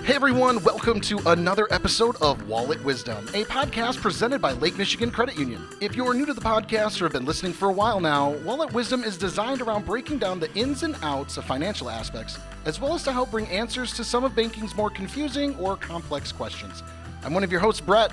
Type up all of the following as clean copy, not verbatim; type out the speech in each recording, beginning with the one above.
Hey everyone, welcome to another episode of Wallet Wisdom, a podcast presented by Lake Michigan Credit Union. If you are new to the podcast or have been listening for a while now, Wallet Wisdom is designed around breaking down the ins and outs of financial aspects, as well as to help bring answers to some of banking's more confusing or complex questions. I'm one of your hosts, Brett.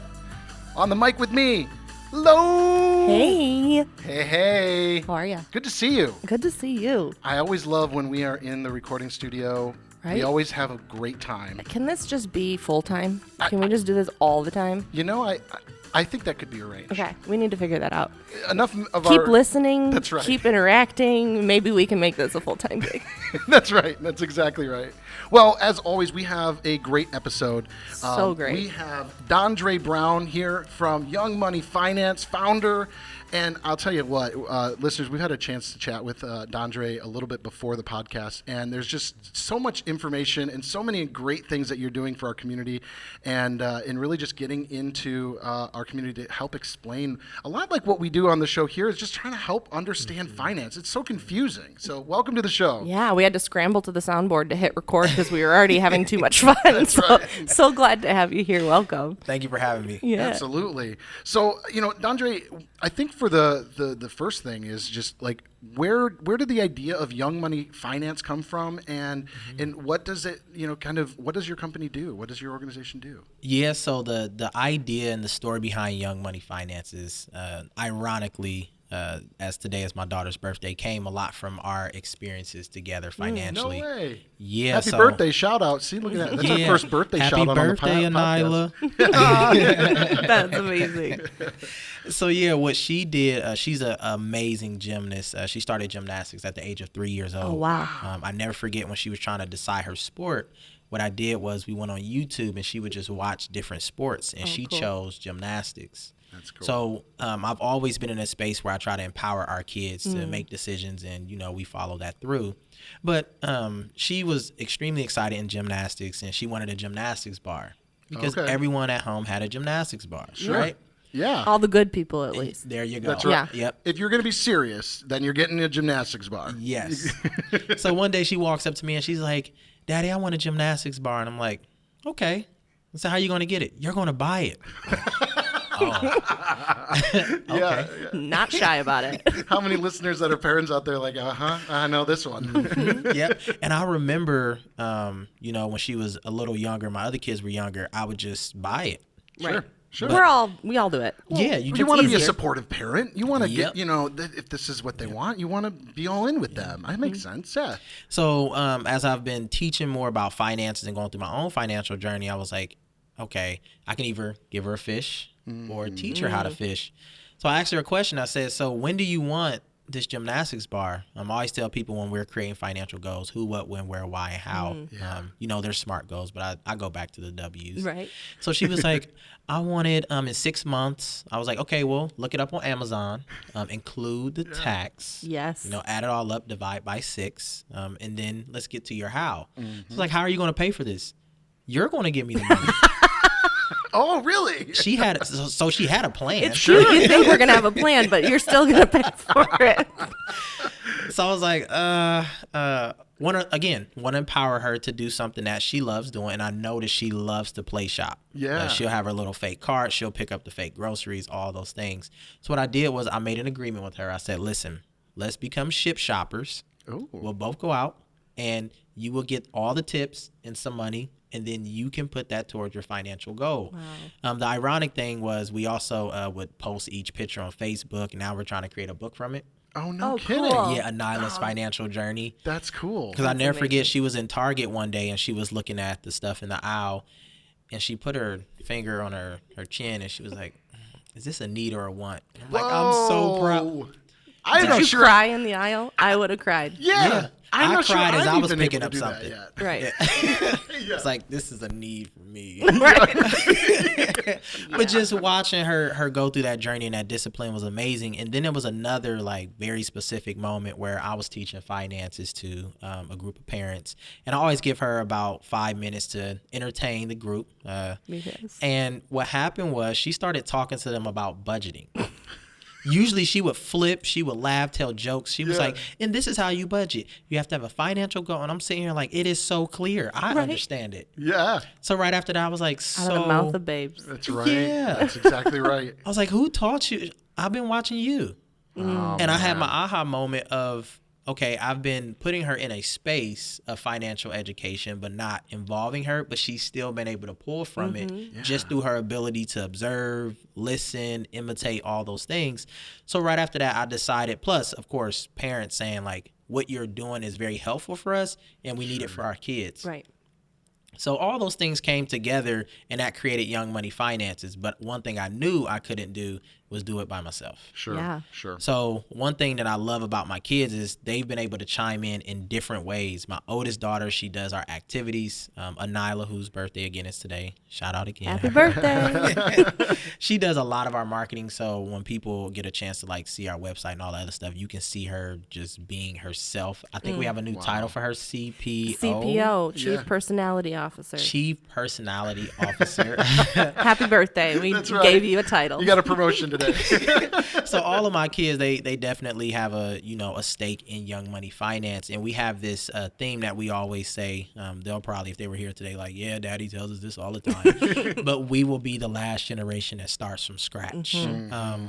On the mic with me, Lo! Hey. Hey. How are you? Good to see you. Good to see you. I always love when we are in the recording studio. Right? We always have a great time. Can this just be full time? Can we just do this all the time? You know, I think that could be arranged. Okay, we need to figure that out. Enough of Keep listening. That's right. Keep interacting. Maybe we can make this a full time gig. That's right. That's exactly right. Well, as always, we have a great episode. So great. We have Dondrea Brown here from Young Money Finance, founder. And I'll tell you what, listeners, we've had a chance to chat with Dondrea a little bit before the podcast, and there's just so much information and so many great things that you're doing for our community, and really just getting into our community to help explain a lot like what we do on the show here is just trying to help understand finance. It's so confusing. So welcome to the show. Yeah, we had to scramble to the soundboard to hit record because we were already having too much fun. So glad to have you here. Welcome. Thank you for having me. Yeah. Absolutely. So, Dondrea, I think for the first thing is just like where did the idea of Young Money Finance come from, and what does it what does your company do? What does your organization do? Yeah, so the idea and the story behind Young Money Finance is ironically, as today is my daughter's birthday, came a lot from our experices together financially. No way. Yeah. Happy birthday, shout out. See, look at that. That's our first birthday Happy shout out birthday, on the podcast. Anila. That's amazing. So yeah, what she did, she's an amazing gymnast. She started gymnastics at the age of 3 years old. Oh, wow. I never forget when she was trying to decide her sport. What I did was we went on YouTube and she would just watch different sports, and she cool. chose gymnastics. That's cool. So I've always been in a space where I try to empower our kids to make decisions, and we follow that through. But she was extremely excited in gymnastics, and she wanted a gymnastics bar because everyone at home had a gymnastics bar, right? Yeah. All the good people, at least. There you go. That's right. Yeah. Yep. If you're going to be serious, then you're getting a gymnastics bar. Yes. So one day she walks up to me and she's like, "Daddy, I want a gymnastics bar." And I'm like, "Okay." So how are you going to get it? You're going to buy it. Okay. Yeah. Not shy about it. How many listeners that are parents out there like, I know this one. Yep. And I remember, when she was a little younger, my other kids were younger, I would just buy it. Sure. Sure. We all do it. Yeah. You want to be a easier. supportive parent. You want to Yep. get, if this is what they want, you want to be all in with them. That makes sense. Yeah. So as I've been teaching more about finances and going through my own financial journey, I was like, okay, I can either give her a fish or teach her how to fish. So I asked her a question. I said, so when do you want this gymnastics bar? I always tell people when we're creating financial goals, who, what, when, where, why, and how. They're SMART goals, but I go back to the W's. Right. So she was like, I want it in 6 months. I was like, okay, well, look it up on Amazon, include the tax. Yes. Add it all up, divide by 6, and then let's get to your how. She's like, how are you going to pay for this? You're going to give me the money. Oh, really? She had a plan. It's true. You think we're going to have a plan, but you're still going to pay for it. So I was like, want to empower her to do something that she loves doing. And I noticed she loves to play shop. Yeah. She'll have her little fake cart. She'll pick up the fake groceries, all those things. So what I did was I made an agreement with her. I said, listen, let's become ship shoppers. Ooh. We'll both go out and you will get all the tips and some money, and then you can put that towards your financial goal. Wow. The ironic thing was we also would post each picture on Facebook, and now we're trying to create a book from it. Oh, no Oh, kidding. cool. Yeah, Anila's financial journey. That's cool. Because I never amazing. forget, she was in Target one day, and she was looking at the stuff in the aisle, and she put her finger on her chin, and she was like, is this a need or a want? And I'm like, I'm so proud. Did you cry in the aisle? I would have cried. Yeah. I'm I not cried sure as I've I was been picking able to up do that something. yet. Right. It's like, this is a need for me. Right. But just watching her go through that journey and that discipline was amazing. And then there was another very specific moment where I was teaching finances to a group of parents, and I always give her about 5 minutes to entertain the group. Yes. And what happened was she started talking to them about budgeting. Usually she would flip, she would laugh, tell jokes. She was Yeah. like, and this is how you budget. You have to have a financial goal. And I'm sitting here like, it is so clear. I understand it. Yeah. So right after that, I was like, Out of the mouth of babes. That's right. Yeah. That's exactly right. I was like, who taught you? I've been watching you. Oh, And I had man. my aha moment of, okay, I've been putting her in a space of financial education, but not involving her, but she's still been able to pull from it just through her ability to observe, listen, imitate, all those things. So right after that, I decided, plus, of course, parents saying like, what you're doing is very helpful for us and we need it for our kids. Right. So all those things came together and that created Young Money Finances. But one thing I knew I couldn't do was do it by myself. Sure. Yeah. Sure. So one thing that I love about my kids is they've been able to chime in different ways. My oldest daughter, she does our activities. Anila, whose birthday again is today. Shout out again. Happy birthday. She does a lot of our marketing. So when people get a chance to like see our website and all that other stuff, you can see her just being herself. I think we have a new title for her, CPO. CPO, Chief Yeah. Personality Officer. Chief Personality Officer. Happy birthday. We That's right. gave you a title. You got a promotion today. So all of my kids, they definitely have a stake in Young Money Finance, and we have this theme that we always say. They'll probably, if they were here today, like, yeah, Daddy tells us this all the time. But we will be the last generation that starts from scratch.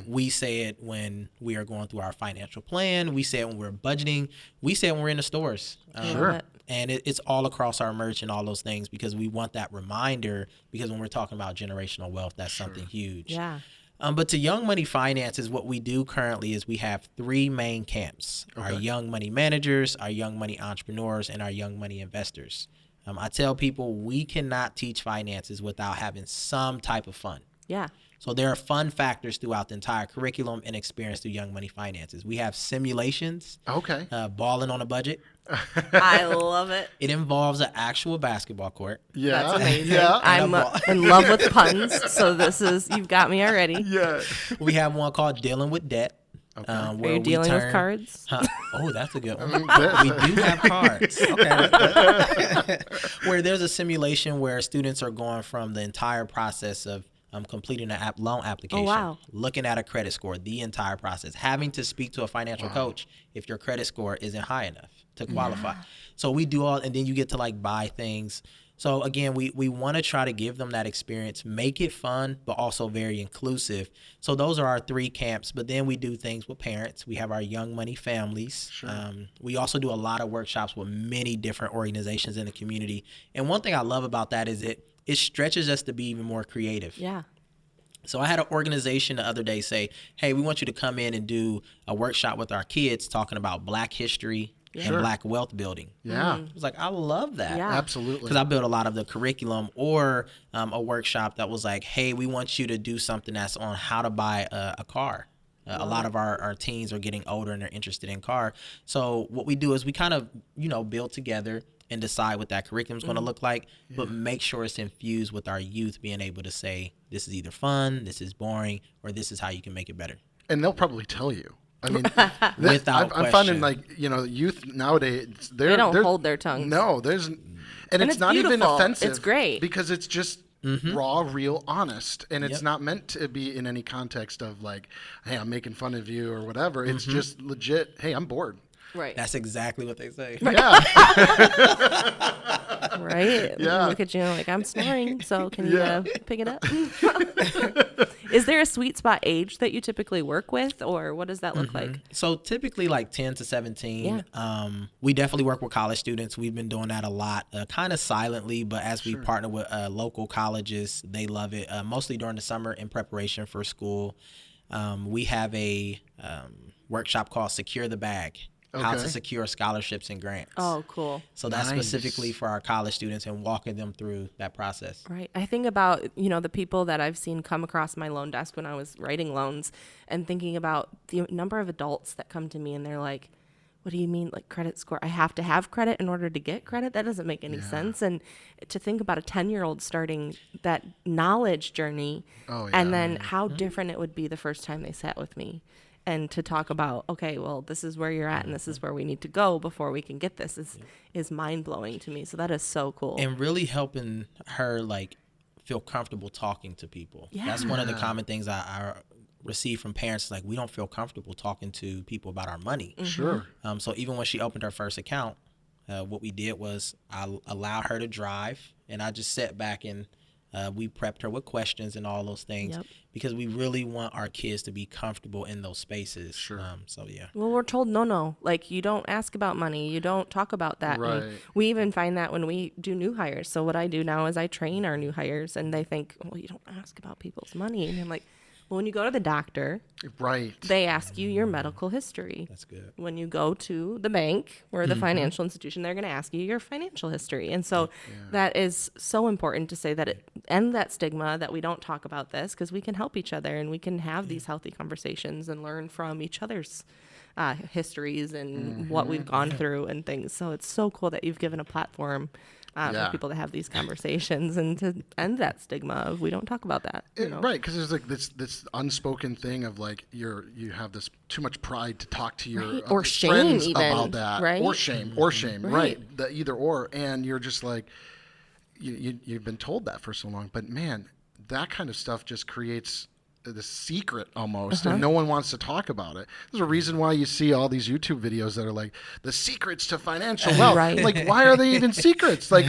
We say it when we are going through our financial plan. We say it when we're budgeting. We say it when we're in the stores. Sure. And it's all across our merch and all those things because we want that reminder, because when we're talking about generational wealth, that's something huge. Yeah. But to Young Money Finances, what we do currently is we have three main camps: our Young Money Managers, our Young Money Entrepreneurs, and our Young Money Investors. I tell people we cannot teach finances without having some type of fun. Yeah. So there are fun factors throughout the entire curriculum and experience through Young Money Finances. We have simulations, Okay. balling on a budget. I love it. It involves an actual basketball court. Yeah. That's amazing. Yeah. I'm in love with puns, so you've got me already. Yeah. We have one called Dealing with Debt. Are you dealing with cards? Oh, that's a good one. bet. We do have cards. Okay. Where there's a simulation where students are going from the entire process of completing an loan application, wow. looking at a credit score, the entire process, having to speak to a financial coach if your credit score isn't high enough to qualify. So we do all, and then you get to like buy things. So again, we want to try to give them that experience, make it fun, but also very inclusive. So those are our three camps. But then we do things with parents. We have our Young Money Families. Sure. We also do a lot of workshops with many different organizations in the community. And one thing I love about that is it stretches us to be even more creative. Yeah. So I had an organization the other day say, hey, we want you to come in and do a workshop with our kids talking about Black history and Black wealth building. Yeah. I was like, I love that. Yeah. Absolutely. Because I built a lot of the curriculum, or a workshop that was like, hey, we want you to do something that's on how to buy a car. A lot of our teens are getting older and they're interested in car. So what we do is we kind of, build together and decide what that curriculum is going to look like, but make sure it's infused with our youth being able to say, this is either fun, this is boring, or this is how you can make it better. And they'll probably tell you. I mean, Without I'm finding youth nowadays, They don't hold their tongues. No, and it's it's not even beautiful. offensive. It's great. because it's just raw, real, honest, and it's not meant to be in any context of like, hey, I'm making fun of you or whatever. It's just legit. Hey, I'm bored. Right. That's exactly what they say. Yeah. Right? Yeah. Look at you like, I'm snoring, so can you pick it up? Is there a sweet spot age that you typically work with, or what does that look like? So typically like 10 to 17. Yeah. We definitely work with college students. We've been doing that a lot, kind of silently, but as we partner with local colleges, they love it, mostly during the summer in preparation for school. We have a workshop called Secure the Bag. How to secure scholarships and grants. Oh, cool. So that's specifically for our college students and walking them through that process. Right. I think about, the people that I've seen come across my loan desk when I was writing loans, and thinking about the number of adults that come to me and they're like, what do you mean, like credit score? I have to have credit in order to get credit? That doesn't make any sense. And to think about a 10-year-old starting that knowledge journey, and then how different it would be the first time they sat with me. And to talk about, okay, well, this is where you're at and this is where we need to go before we can get this is mind-blowing to me. So that is so cool. And really helping her, like, feel comfortable talking to people. Yeah. That's one of the common things I receive from parents is like, we don't feel comfortable talking to people about our money. Sure. So even when she opened her first account, what we did was I allowed her to drive, and I just sat back and we prepped her with questions and all those things because we really want our kids to be comfortable in those spaces. Sure. So yeah. Well, we're told no, like you don't ask about money, you don't talk about that. Right. And we even find that when we do new hires. So what I do now is I train our new hires, and they think, well, you don't ask about people's money, and I'm like, well, when you go to the doctor, Right. they ask you your medical history. That's good. When you go to the bank or the financial institution, they're going to ask you your financial history. And so that is so important to say that it end that stigma that we don't talk about this, because we can help each other and we can have these healthy conversations and learn from each other's histories and what we've gone through and things. So it's so cool that you've given a platform for people to have these conversations and to end that stigma of we don't talk about that. You know? Right, because there's like this unspoken thing of like you have this too much pride to talk to your Or shame friends even, about that, right? or shame, right? The either or, and you're just like you've been told that for so long, but man, that kind of stuff just creates the secret almost, and no one wants to talk about it. There's a reason why you see all these YouTube videos that are like the secrets to financial wealth. Right. Like, why are they even secrets? Like,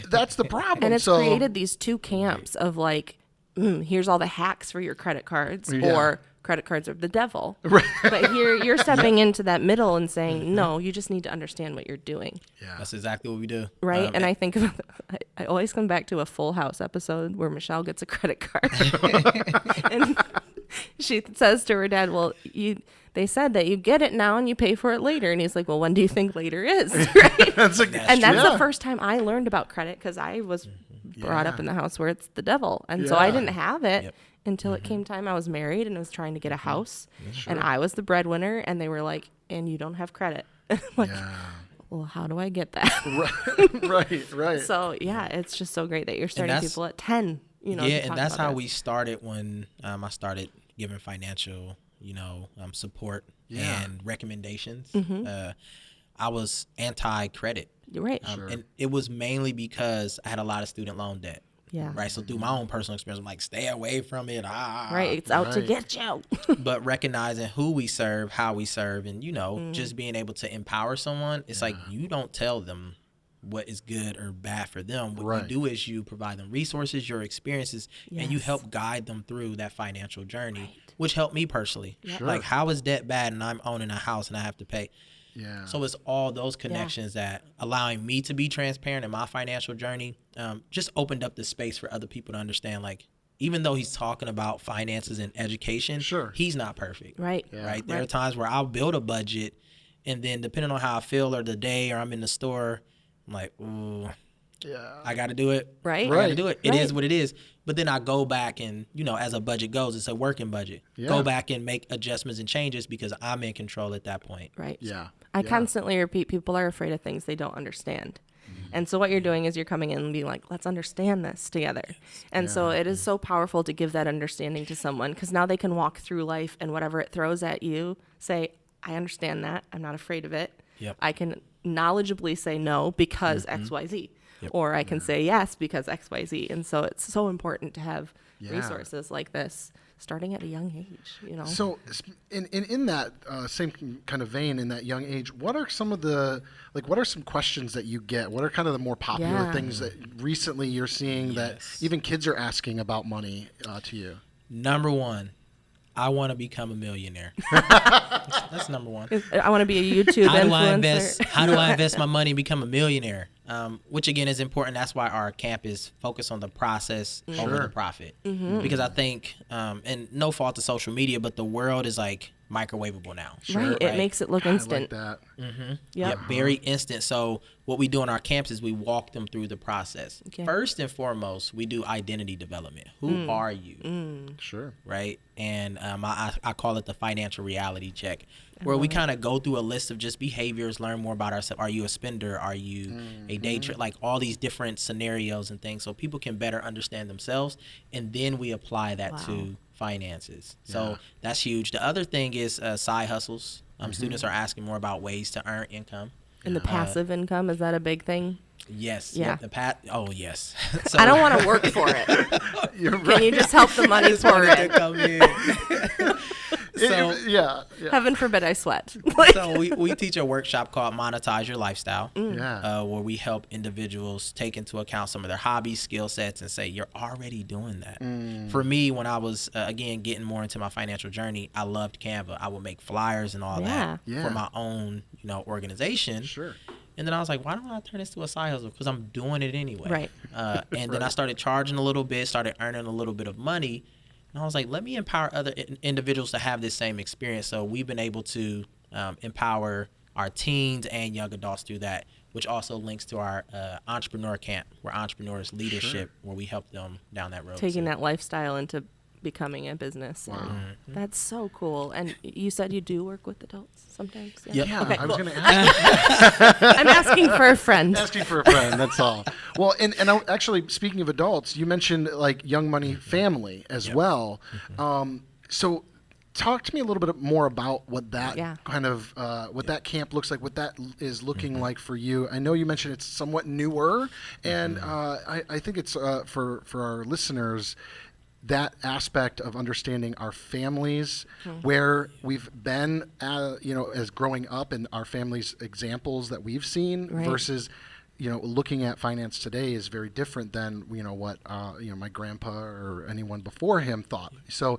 that's the problem. And it's created these two camps of like, here's all the hacks for your credit cards, or credit cards are the devil. Right. But here you're stepping into that middle and saying, no, you just need to understand what you're doing. Yeah. That's exactly what we do. Right. And I think of, I always come back to a Full House episode where Michelle gets a credit card. And she says to her dad, well, they said that you get it now and you pay for it later. And he's like, well, when do you think later is? Right. That's the first time I learned about credit, because I was brought up in the house where it's the devil. And so I didn't have it until it came time I was married and I was trying to get a house. And I was the breadwinner, and they were like, and you don't have credit. I'm like, well, how do I get that? Right. So yeah, it's just so great that you're starting people at 10. You know, and that's how we started when I started giving financial, support and recommendations. I was anti-credit. Right. And it was mainly because I had a lot of student loan debt. Yeah. Right. So through my own personal experience, I'm like, stay away from it. Right. It's out to get you. But recognizing who we serve, how we serve, and, just being able to empower someone, it's like you don't tell them what is good or bad for them. What you do is you provide them resources, your experiences, and you help guide them through that financial journey, which helped me personally. Sure. Like, how is debt bad and I'm owning a house and I have to pay? Yeah. So it's all those connections that allowing me to be transparent in my financial journey just opened up the space for other people to understand, like, even though he's talking about finances and education, he's not perfect. Right. Yeah. Right. There are times where I'll build a budget, and then depending on how I feel or the day or I'm in the store, I'm like, ooh, I got to do it. Right. I got to do it. It is what it is. But then I go back and, as a budget goes, it's a working budget. Yeah. Go back and make adjustments and changes because I'm in control at that point. Right. Yeah. I constantly repeat, people are afraid of things they don't understand. And so what you're doing is you're coming in and being like, let's understand this together. And so it is so powerful to give that understanding to someone, because now they can walk through life and whatever it throws at you, say, I understand that. I'm not afraid of it. Yep. I can knowledgeably say no because X, Y, Z. Yep. Or I can say yes because X, Y, Z. And so it's so important to have resources like this starting at a young age, So in that same kind of vein, in that young age, what are some questions that you get? What are kind of the more popular things that recently you're seeing that even kids are asking about money to you? Number one, I want to become a millionaire. That's number one. I want to be a YouTube influencer. How do I invest my money and become a millionaire? Which again is important. That's why our camp is focused on the process over the profit. Because I think, and no fault to social media, but the world is like microwavable now. Right. It makes it look instant. I like that. Yeah, very instant. So what we do on our camps is we walk them through the process. Okay. First and foremost, we do identity development. Who are you? Sure. Right. And I call it the financial reality check, where we kind of go through a list of just behaviors, learn more about ourselves. Are you a spender? Are you a day trader? Like all these different scenarios and things, so people can better understand themselves, and then we apply that to finances. So that's huge. The other thing is side hustles. Students are asking more about ways to earn income. And the passive income, is that a big thing? Yes. Yeah. Oh, yes. So, I don't want to work for it. Can you just help the money for it? Come in. So yeah. Heaven forbid I sweat. so we teach a workshop called Monetize Your Lifestyle, Yeah. where we help individuals take into account some of their hobbies, skill sets, and say, you're already doing that. For me, when I was, again, getting more into my financial journey, I loved Canva. I would make flyers and all that Yeah. for my own, organization. Sure. And then I was like, why don't I turn this to a side hustle? Because I'm doing it anyway. Right. And then I started charging a little bit, started earning a little bit of money. And I was like, let me empower other individuals to have this same experience. So we've been able to empower our teens and young adults through that, which also links to our entrepreneur camp, where entrepreneurs leadership, where we help them down that road. Taking that lifestyle into becoming a business. Wow. That's so cool. And you said you do work with adults sometimes? Yep. Yeah, Okay, I was cool. going to ask. I'm asking for a friend. Asking for a friend, that's all. Well, and actually, speaking of adults, you mentioned like Young Money Family as well. So talk to me a little bit more about what that kind of, what that camp looks like, what that is looking like for you. I know you mentioned it's somewhat newer, and I think it's for our listeners, that aspect of understanding our families, where we've been, as growing up, and our families' examples that we've seen versus, looking at finance today is very different than what my grandpa or anyone before him thought. So,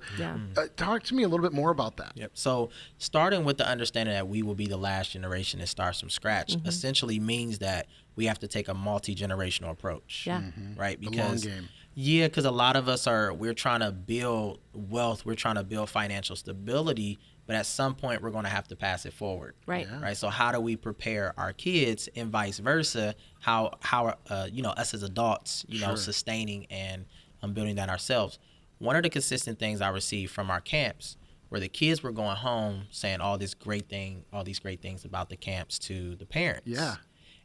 talk to me a little bit more about that. Yep. So starting with the understanding that we will be the last generation that starts from scratch essentially means that we have to take a multi-generational approach. Yeah. Right? The long Because game. yeah, because a lot of us we're trying to build wealth, we're trying to build financial stability, but at some point we're going to have to pass it forward. Right. Yeah. Right. So how do we prepare our kids, and vice versa? How us as adults, sustaining and building that ourselves. One of the consistent things I received from our camps, where the kids were going home saying all these great things about the camps to the parents. Yeah.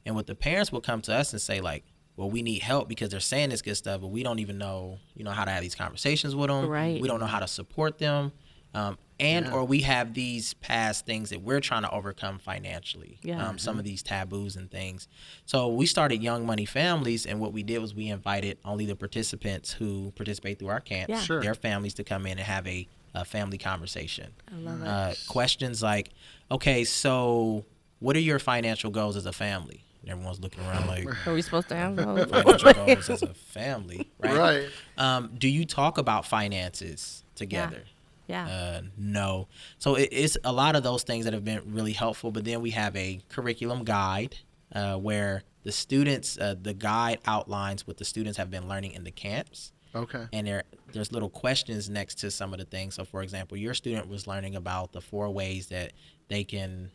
And what the parents will come to us and say, like, well, we need help because they're saying this good stuff, but we don't even know, how to have these conversations with them. Right. We don't know how to support them. Or we have these past things that we're trying to overcome financially. Yeah. Some of these taboos and things. So we started Young Money Families, and what we did was we invited only the participants who participate through our camps, Yeah. Sure. their families, to come in and have a family conversation. I love it. Questions like, okay, so what are your financial goals as a family? And everyone's looking around like, Are we supposed to have those? financial goals as a family, right? Right. Do you talk about finances together? Yeah. No. So it's a lot of those things that have been really helpful. But then we have a curriculum guide where the students, the guide outlines what the students have been learning in the camps. Okay. And there's little questions next to some of the things. So, for example, your student was learning about the 4 ways that they can,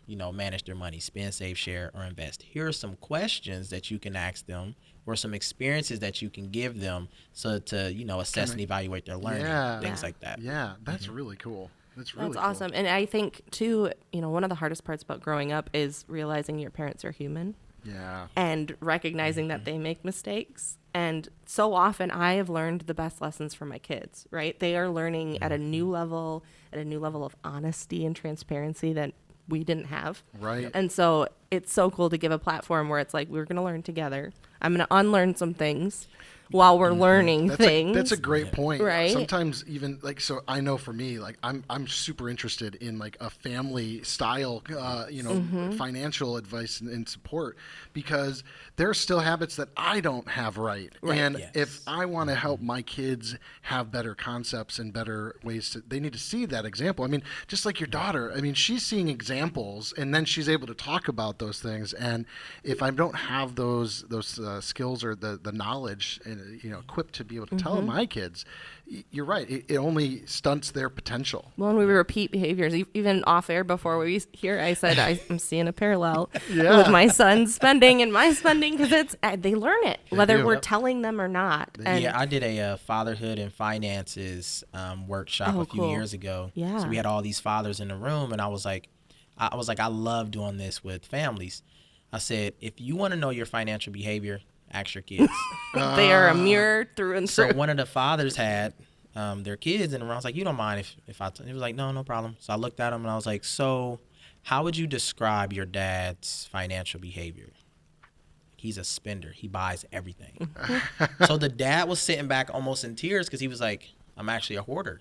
manage their money: spend, save, share, or invest. Here are some questions that you can ask them, or some experiences that you can give them, so to assess and evaluate their learning, things like that. Yeah, that's really cool. That's really That's cool. awesome. And I think, too, one of the hardest parts about growing up is realizing your parents are human Yeah. and recognizing that they make mistakes. And so often I have learned the best lessons from my kids, right? They are learning at a new level of honesty and transparency that we didn't have. Right. And so it's so cool to give a platform where it's like, we're going to learn together. I'm going to unlearn some things while we're learning things. That's a great point. Right. Sometimes even so I know for me, like I'm super interested in like a family style, financial advice and support, because there are still habits that I don't have right. And Yes. if I want to help my kids have better concepts and better ways they need to see that example. I mean, just like your daughter, I mean, she's seeing examples and then she's able to talk about those things. And if I don't have those skills or the knowledge and equipped to be able to tell my kids, you're right. It only stunts their potential. Well, and we repeat behaviors. Even off air before we here, I said I'm seeing a parallel with my son's spending and my spending, because they learn it, whether do. we're telling them or not. And I did a fatherhood and finances workshop a few cool. years ago. Yeah. So we had all these fathers in the room, and I was like, I love doing this with families. I said, if you want to know your financial behavior, ask your kids. they are a mirror through and through. So one of the fathers had their kids in the room. I was like, you don't mind if I he was like, no problem. So I looked at him and I was like, so how would you describe your dad's financial behavior? He's a spender. He buys everything. So the dad was sitting back almost in tears because he was like, I'm actually a hoarder.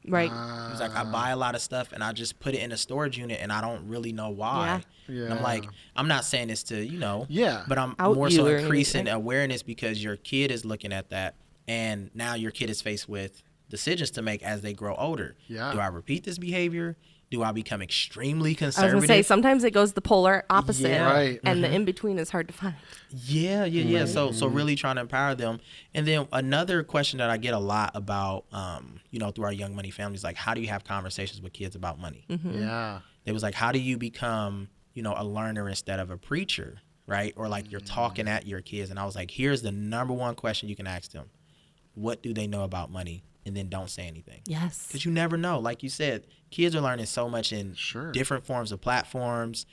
Right. He was like, I buy a lot of stuff and I just put it in a storage unit and I don't really know why. Yeah. And I'm like, I'm not saying this to, Yeah. but I'm Out more you so or increasing anything. awareness because your kid is looking at that and now your kid is faced with decisions to make as they grow older. Yeah. Do I repeat this behavior? Do I become extremely I was conservative? going to say, sometimes it goes the polar opposite. Yeah. Right. And the in-between is hard to find. Yeah. So really trying to empower them. And then another question that I get a lot about, through our Young Money families, like, how do you have conversations with kids about money? Yeah. It was like, how do you become, a learner instead of a preacher, right? Or like you're talking at your kids. And I was like, here's the number one question you can ask them. What do they know about money? And then don't say anything. Yes. Because you never know. Like you said, kids are learning so much in Sure. different forms of platforms,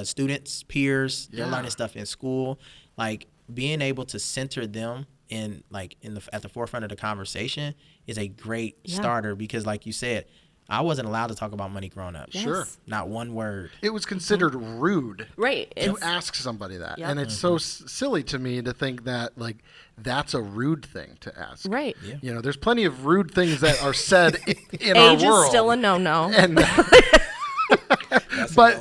students, peers, they're Yeah. learning stuff in school. Like being able to center them at the forefront of the conversation is a great starter because like you said, I wasn't allowed to talk about money growing up. Yes. Sure. Not one word. It was considered rude Right. to It's, ask somebody that. Yep. And it's so silly to me to think that, like, that's a rude thing to ask. right. Yeah. There's plenty of rude things that are said in our Age world. is still a no-no. And but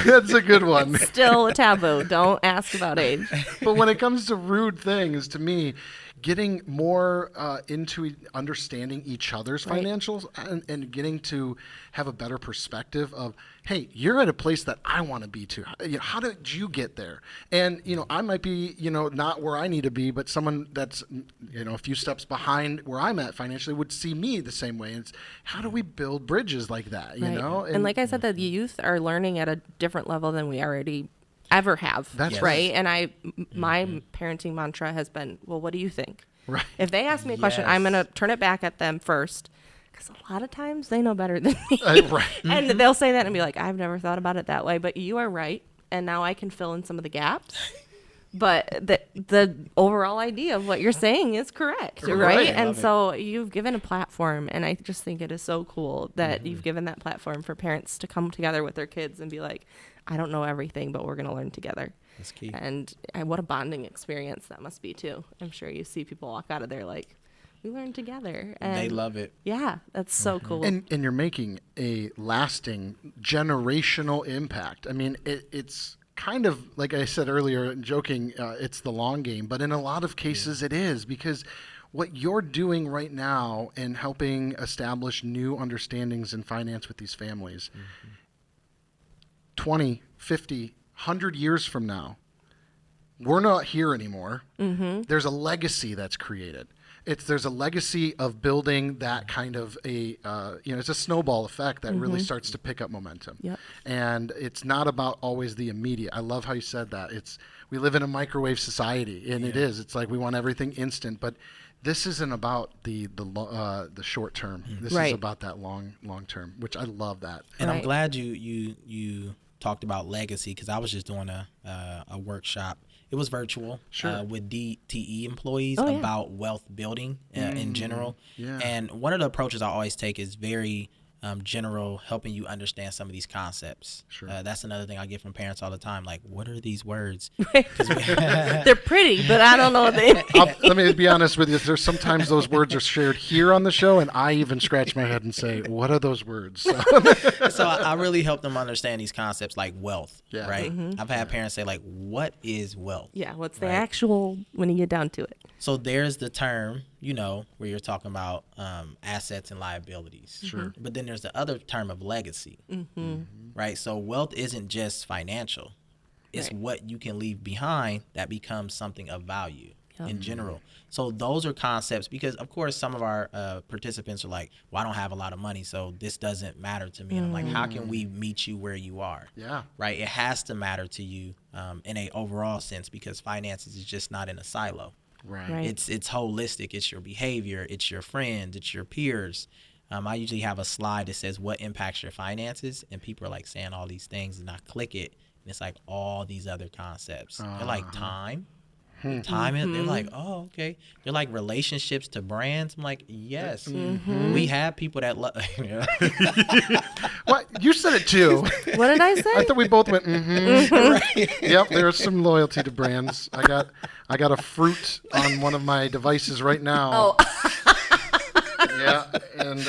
that's a good one. Still a taboo. Don't ask about age. But when it comes to rude things, to me, getting more into understanding each other's Right. financials and getting to have a better perspective of, hey, you're at a place that I want to be to. How did you get there? And, I might be, not where I need to be, but someone that's, a few steps behind where I'm at financially would see me the same way. And it's, how do we build bridges like that, Right. And like I said, the youth are learning at a different level than we already ever have. That's Yes. right. And my parenting mantra has been, well, what do you think? Right. If they ask me a question, I'm Yes. going to turn it back at them first. Because a lot of times they know better than me. Right. And they'll say that and be like, I've never thought about it that way, but you are right. And now I can fill in some of the gaps. But the overall idea of what you're saying is correct, right? Right. And Love it. so you've given a platform, and I just think it is so cool that you've given that platform for parents to come together with their kids and be like, I don't know everything, but we're going to learn together. That's key. And what a bonding experience that must be, too. I'm sure you see people walk out of there like, we learned together. And They love it. Yeah, that's so cool. And you're making a lasting generational impact. I mean, it's kind of, like I said earlier, joking, it's the long game, but in a lot of cases it is, because what you're doing right now and helping establish new understandings in finance with these families, 20, 50, 100 years from now, we're not here anymore. There's a legacy that's created. There's a legacy of building that kind of it's a snowball effect that really starts to pick up momentum. Yep. And it's not about always the immediate. I love how you said that. We live in a microwave society, and it is. It's like we want everything instant, but this isn't about the short term. This is Right. about that long term, which I love that. And I'm Right. glad you talked about legacy because I was just doing a workshop. It was virtual with DTE employees Oh, yeah. about wealth building in general. Yeah. And one of the approaches I always take is very general, helping you understand some of these concepts. Sure. That's another thing I get from parents all the time. Like, what are these words? They're pretty, but I don't know what they mean. Let me be honest with you. There's sometimes those words are shared here on the show, and I even scratch my head and say, "What are those words?" So I really help them understand these concepts like wealth, Yeah. right? I've had parents say like, what is wealth? Yeah, what's the Right. actual when you get down to it? So there's the term, where you're talking about assets and liabilities. Sure. But then there's the other term of legacy, right? So wealth isn't just financial. It's Right. what you can leave behind that becomes something of value Yep. in general. So those are concepts because, of course, some of our participants are like, well, I don't have a lot of money, so this doesn't matter to me. And I'm like, how can we meet you where you are? Yeah. Right? It has to matter to you in a overall sense because finances is just not in a silo. Right. It's holistic. It's your behavior. It's your friends. It's your peers. I usually have a slide that says what impacts your finances, and people are like saying all these things, and I click it, and it's like all these other concepts. They're like time. Time is, they're like, oh, okay. They're like relationships to brands. I'm like, yes. We have people that love. What? You said it too. What did I say? I thought we both went. Yep. There's some loyalty to brands. I got a fruit on one of my devices right now. Oh. Yeah, and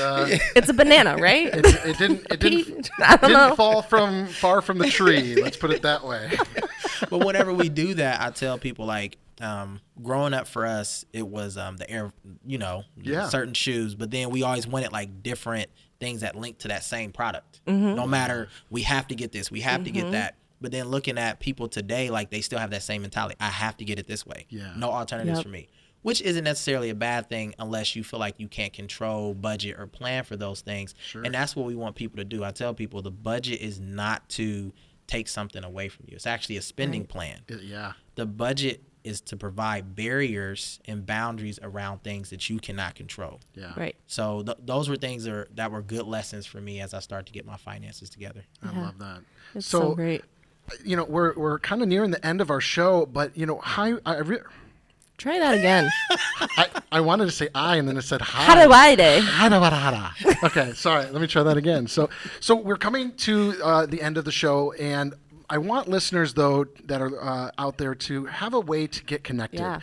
It's a banana, right? it didn't I don't know. fall far from the tree. Let's put it that way. But whenever we do that, I tell people like, growing up for us, it was the air, certain shoes. But then we always wanted like different things that link to that same product. No matter, we have to get this, we have to get that. But then looking at people today, like they still have that same mentality. I have to get it this way. Yeah. No alternatives for me. Which isn't necessarily a bad thing unless you feel like you can't control, budget, or plan for those things. Sure. And that's what we want people to do. I tell people the budget is not to take something away from you. It's actually a spending plan. Yeah. The budget is to provide barriers and boundaries around things that you cannot control. Yeah. Right. So those were things that were good lessons for me as I started to get my finances together. I love that. It's so great. We're kind of nearing the end of our show, but Try that again. I wanted to say I, and then it said hi. Hada. Okay, sorry. Let me try that again. So we're coming to the end of the show, and I want listeners, though, that are out there to have a way to get connected. Yeah.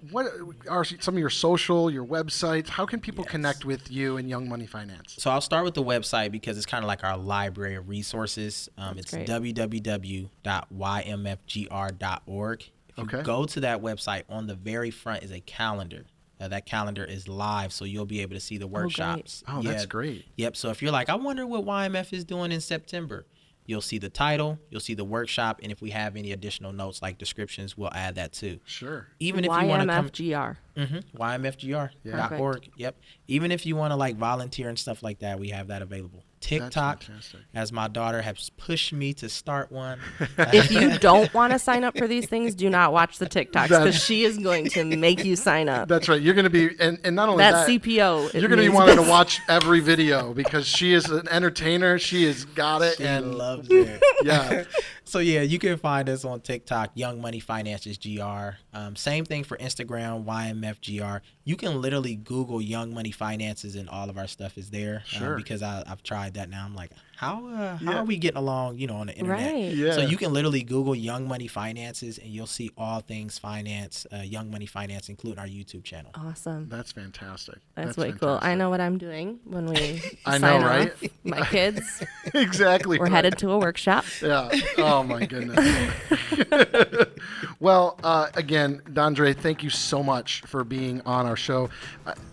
What are some of your your websites? How can people connect with you and Young Money Finance? So I'll start with the website because it's kind of like our library of resources. It's www.ymfgr.org. If you go to that website, on the very front is a calendar. That calendar is live, so you'll be able to see the workshops. Oh, that's great. Yep. So if you're like, I wonder what YMF is doing in September, you'll see the title, you'll see the workshop, and if we have any additional notes like descriptions, we'll add that too. Sure. Even if you want to come, YMFGR. YMFGR.org. Yep. Even if you want to like volunteer and stuff like that, we have that available. TikTok, as my daughter has pushed me to start one. If you don't want to sign up for these things, do not watch the TikToks because she is going to make you sign up. That's right. You're going to be, and not only that, CPO. You're going to be wanting to watch every video because she is an entertainer. She has got it. She loves it. Yeah. So yeah, you can find us on TikTok, Young Money Finances GR. Same thing for Instagram, YMFGR. You can literally Google Young Money Finances and all of our stuff is there. Sure. Because I've tried that now. I'm like, how are we getting along, on the internet? Right. Yeah. So you can literally Google Young Money Finances and you'll see all things finance, Young Money Finance, including our YouTube channel. Awesome. That's fantastic. That's way cool. I know what I'm doing when we I sign know, right? off. My kids. Exactly. We're headed to a workshop. Yeah. Oh my goodness. Well, again, Dondrea, thank you so much for being on our show.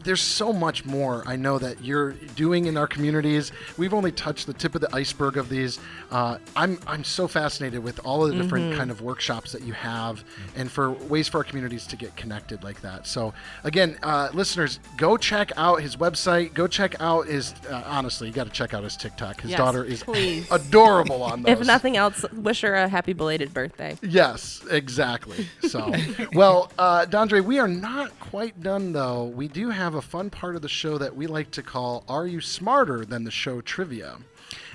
There's so much more I know that you're doing in our communities. We've only touched the tip of the iceberg of these. I'm so fascinated with all of the different kind of workshops that you have and for ways for our communities to get connected like that. So again, listeners, go check out his website. Go check out his, honestly, you got to check out his TikTok. His daughter is adorable on those. If nothing else, wish her a happy belated birthday. Yes, exactly. So, well, Dondrea, we are not quite done, though. We do have a fun part of the show that we like to call Are You Smarter Than the Show Trivia?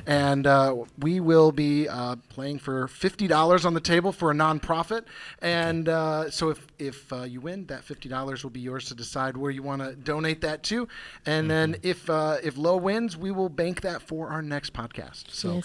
And we will be playing for $50 on the table for a nonprofit. And so if you win, that $50 will be yours to decide where you want to donate that to. And then if Low wins, we will bank that for our next podcast. So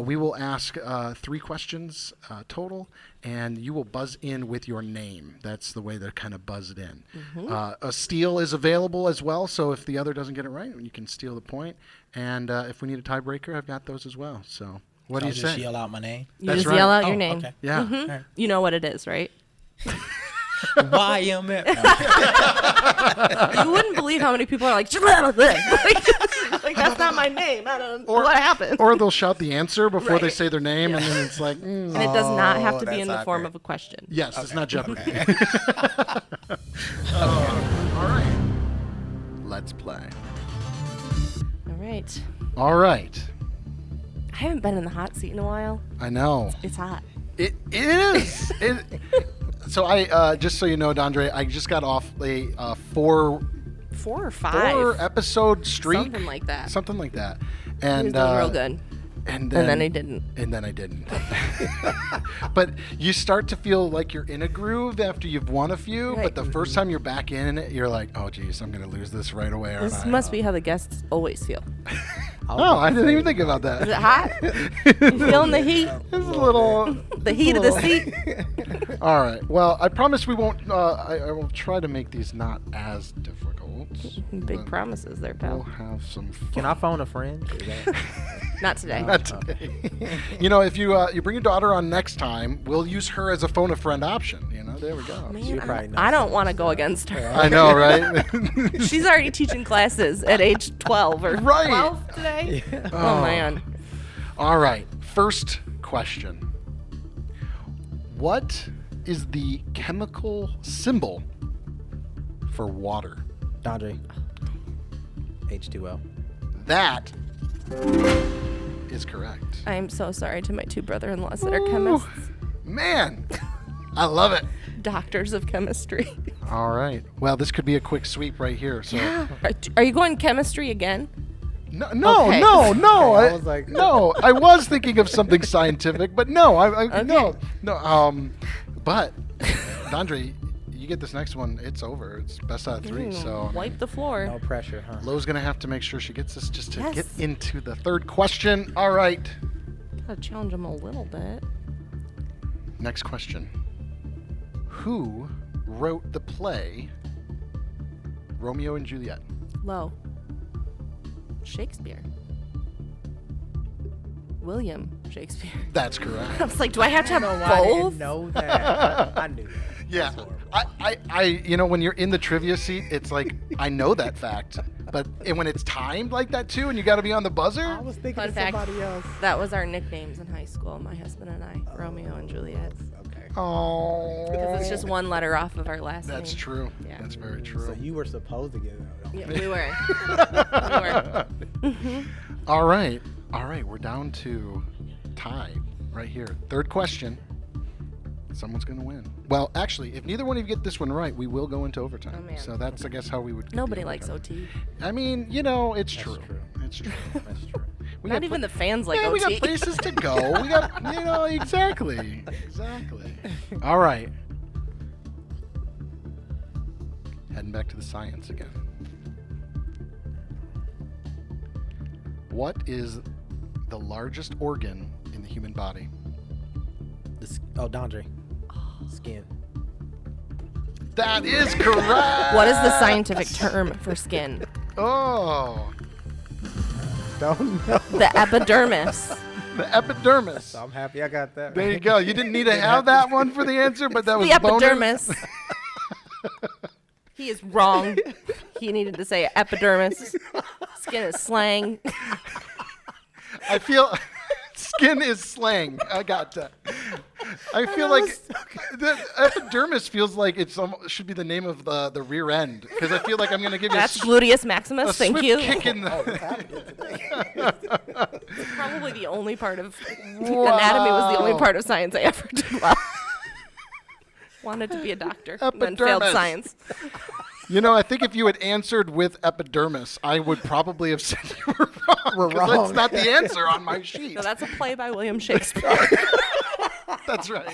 we will ask 3 questions total, and you will buzz in with your name. That's the way to kind of buzz it in. A steal is available as well, so if the other doesn't get it right, you can steal the point. And if we need a tiebreaker, I've got those as well. So what do you say? Just yell out my name? You just yell out your name. Okay. Yeah. Right. You know what it is, right? YMF. You wouldn't believe how many people are like that's not my name. I don't know what happened. Or they'll shout the answer before they say their name, and then it's like, And it does not have to be in the that's form awkward. of a question. yes, it's not Jeopardy. All right. Let's play. All right. All right. I haven't been in the hot seat in a while. I know. It's hot. It is. So I just so you know, Dondrea, I just got off a 4 or 5 episode streak, something like that. And He was doing real good. And then he didn't. And then I didn't. But you start to feel like you're in a groove after you've won a few. Right. But the first time you're back in it, you're like, oh, geez, I'm going to lose this right away. This must be how the guests always feel. Oh, I didn't even think about Is it that. hot? You feeling the heat? It's a little. The heat of the seat? All right. Well, I promise we won't. I will try to make these not as difficult. Big but promises there, We'll pal. have some fun. Can I phone a friend? Is that- Not today. Not today. You know, if you bring your daughter on next time, we'll use her as a phone a friend option. You know, there we go. Man, She probably knows I don't some want to go stuff. against her. I know, right? She's already teaching classes at age 12 or Right. 12 today. Oh, man. All right. First question. What is the chemical symbol for water? Dondrea. H2O. That is correct. I am so sorry to my two brother-in-laws that are Ooh, chemists, Man, I love it. doctors of chemistry. All right. Well, this could be a quick sweep right here. So Are you going chemistry again? no, Okay. no. I was like- no. I was thinking of something scientific, but no. Okay. No. But Dondrea, you get this next one. It's over. It's best out of three. So Wipe the floor. No pressure, huh? Lo's gonna have to make sure she gets this just to Yes. get into the third question. All right. Gotta challenge them a little bit. Next question. Who wrote the play Romeo and Juliet? Low. Shakespeare. William Shakespeare. That's correct. I was like, do I have to have I both? didn't know that. I knew that. Yeah. That's horrible. You know, when you're in the trivia seat, it's like, I know that fact. But when it's timed like that too, and you got to be on the I buzzer, was thinking Fun of fact. somebody else. That was our nicknames in high school, my husband and I, Romeo and Juliet. Okay. oh, Because it's just one letter off of our last That's name. true. Yeah. That's very So true. you were supposed to get it. Yeah, we were. All right. We're down to tie right here. Third question. Someone's going to win. Well, actually, if neither one of you get this one right, we will go into overtime. Oh, man. So that's, I guess, how we would. get the Nobody likes overtime. OT. I mean, you know, it's That's true. true. It's true. That's true. We Not got even pla- the fans like Yeah, OT. we got places to go. We got, you know, exactly. All right. Heading back to the science again. What is the largest organ in the human body? Dondrea. Skin. That is correct. What is the scientific term for skin? Oh, Don't know. The epidermis. the epidermis. So I'm happy I got that. There you go. You didn't need to have that one for the answer, but that was The bonus. epidermis. He is wrong. He needed to say epidermis. Skin is slang. I feel skin is slang. I got that. I feel like the epidermis feels like it should be the name of the rear end, because I feel like I'm going to give you That's a gluteus maximus. a Thank swift you. kick in the. Probably the only part of anatomy was the only part of science I ever did well. Wanted to be a doctor, and then failed Epidermis. science. You know, I think if you had answered with epidermis, I would probably have said you were wrong. We're 'cause That's wrong. not the answer on my sheet. So that's a play by William Shakespeare. That's right.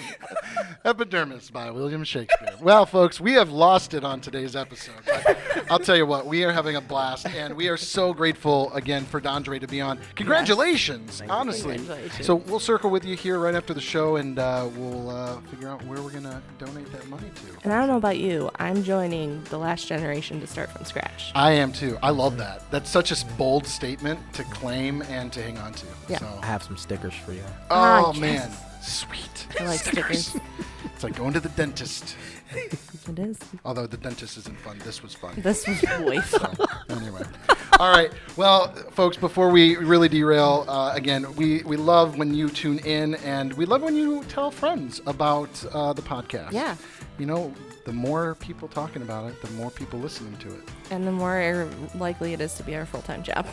Epidermis by William Shakespeare. Well, folks, we have lost it on today's episode. But I'll tell you what, we are having a blast, and we are so grateful again for Dondrea to be on. Congratulations, honestly. Congratulations. So we'll circle with you here right after the show, and we'll figure out where we're going to donate that money to. And I don't know about you, I'm joining the last generation to start from scratch. I am too. I love that. That's such a bold statement to claim and to hang on to. Yeah. So. I have some stickers for you. Oh, yes. man. Sweet. I like stickers. It's like going to the dentist. It is. Although the dentist isn't fun. This was fun. This was way fun. Anyway. All right. Well, folks, before we really derail, again, we love when you tune in, and we love when you tell friends about the podcast. Yeah. You know, the more people talking about it, the more people listening to it. And the more likely it is to be our full-time job.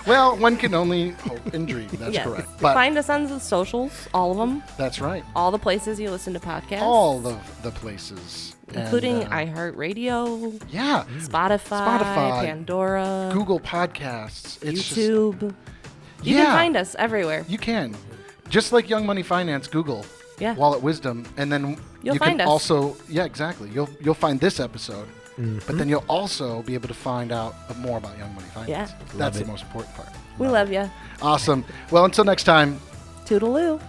Well, one can only hope and dream. That's Yes. correct. But Find us on the socials, all of them, that's right. all the places you listen to podcasts. All of the places. Including And, iHeartRadio, yeah. Spotify, Pandora, Google Podcasts. It's just- YouTube. You Yeah. can find us everywhere. You can. Just like Young Money Finance, Google Yeah. Wallet Wisdom, and then You'll you find can us. also, yeah, exactly. You'll find this episode, but then you'll also be able to find out more about Young Money Finance. Yeah. That's Love the it. most important part. We love you. Awesome. Well, until next time. Toodaloo.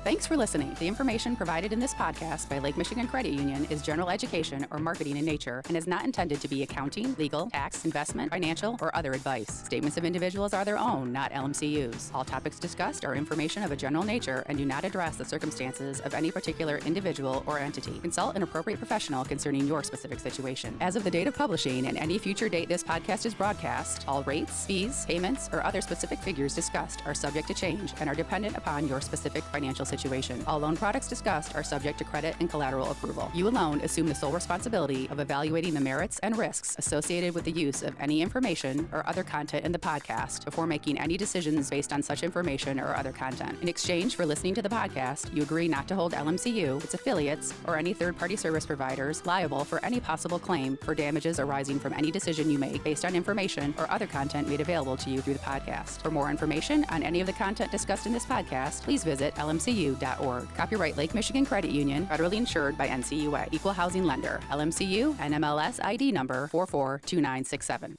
Thanks for listening. The information provided in this podcast by Lake Michigan Credit Union is general education or marketing in nature and is not intended to be accounting, legal, tax, investment, financial, or other advice. Statements of individuals are their own, not LMCU's. All topics discussed are information of a general nature and do not address the circumstances of any particular individual or entity. Consult an appropriate professional concerning your specific situation. As of the date of publishing and any future date this podcast is broadcast, all rates, fees, payments, or other specific figures discussed are subject to change and are dependent upon your specific financial situation. All loan products discussed are subject to credit and collateral approval. You alone assume the sole responsibility of evaluating the merits and risks associated with the use of any information or other content in the podcast before making any decisions based on such information or other content. In exchange for listening to the podcast, you agree not to hold LMCU, its affiliates, or any third-party service providers liable for any possible claim for damages arising from any decision you make based on information or other content made available to you through the podcast. For more information on any of the content discussed in this podcast, please visit lmcu.org. Copyright Lake Michigan Credit Union, federally insured by NCUA. Equal housing lender. LMCU, NMLS ID number 442967.